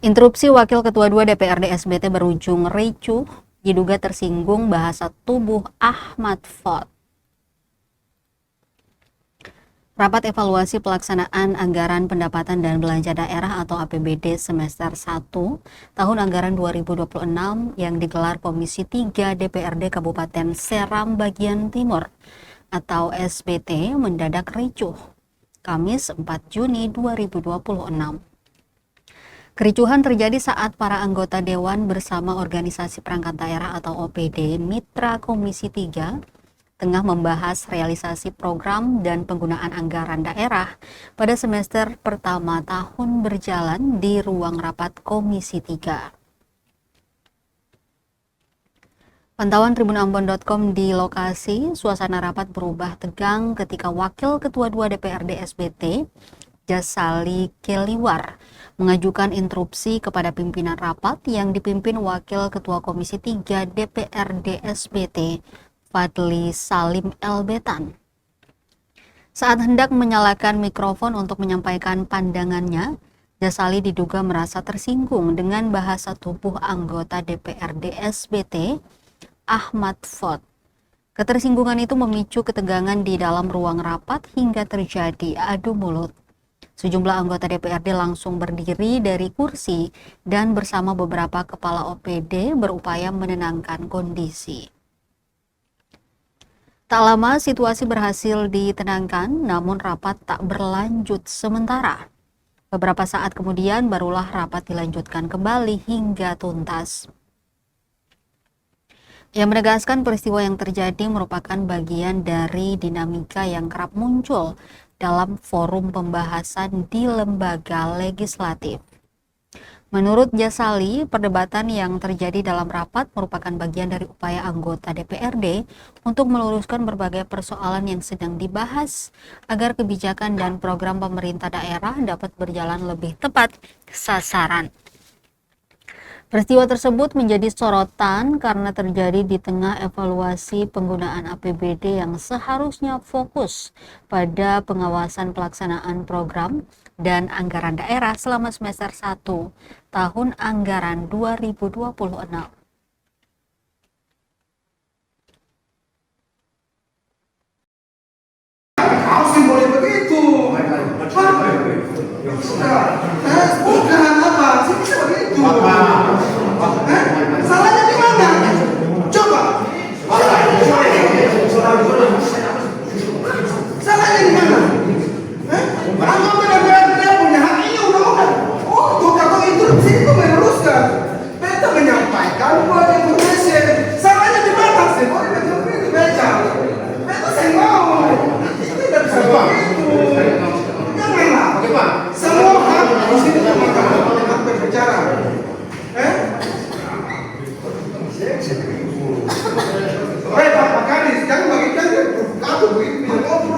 Interupsi Wakil Ketua 2 DPRD SBT berujung ricuh, diduga tersinggung bahasa tubuh Ahmad Fot. Rapat evaluasi pelaksanaan anggaran pendapatan dan belanja daerah atau APBD semester 1 tahun anggaran 2026 yang digelar Komisi 3 DPRD Kabupaten Seram Bagian Timur atau SBT mendadak ricuh, Kamis 4 Juni 2026. Kericuhan terjadi saat para anggota Dewan bersama Organisasi Perangkat Daerah atau OPD Mitra Komisi 3 tengah membahas realisasi program dan penggunaan anggaran daerah pada semester pertama tahun berjalan di ruang rapat Komisi 3. Pantauan tribunambon.com di lokasi, suasana rapat berubah tegang ketika Wakil Ketua 2 DPRD SBT, Jasali Keliwar, mengajukan interupsi kepada pimpinan rapat yang dipimpin Wakil Ketua Komisi 3 DPRD SBT, Fadli Salim Elbetan. Saat hendak menyalakan mikrofon untuk menyampaikan pandangannya, Jasali diduga merasa tersinggung dengan bahasa tubuh anggota DPRD SBT, Ahmad Fot. Ketersinggungan itu memicu ketegangan di dalam ruang rapat hingga terjadi adu mulut. Sejumlah anggota DPRD langsung berdiri dari kursi dan bersama beberapa kepala OPD berupaya menenangkan kondisi. Tak lama situasi berhasil ditenangkan, namun rapat tak berlanjut sementara. Beberapa saat kemudian barulah rapat dilanjutkan kembali hingga tuntas. Ia menegaskan peristiwa yang terjadi merupakan bagian dari dinamika yang kerap muncul dalam forum pembahasan di lembaga legislatif. Menurut Jasali, perdebatan yang terjadi dalam rapat merupakan bagian dari upaya anggota DPRD untuk meluruskan berbagai persoalan yang sedang dibahas agar kebijakan dan program pemerintah daerah dapat berjalan lebih tepat sasaran. Peristiwa tersebut menjadi sorotan karena terjadi di tengah evaluasi penggunaan APBD yang seharusnya fokus pada pengawasan pelaksanaan program dan anggaran daerah selama semester 1 tahun anggaran 2026. Harusnya boleh begitu. Bukan apa? Sih bisa begitu. Salahnya di mana? Coba. Salahnya di mana? Anggota DPRD punya hak ini undang-undang. Untuk atau interupsi itu meluruskan. Beta menyampaikan kepada informasi. Salahnya di mana sih? Boleh begitu baca. Beta saya mau. Itu tidak bisa begitu. Janganlah. Semua hak di sini hak berbicara.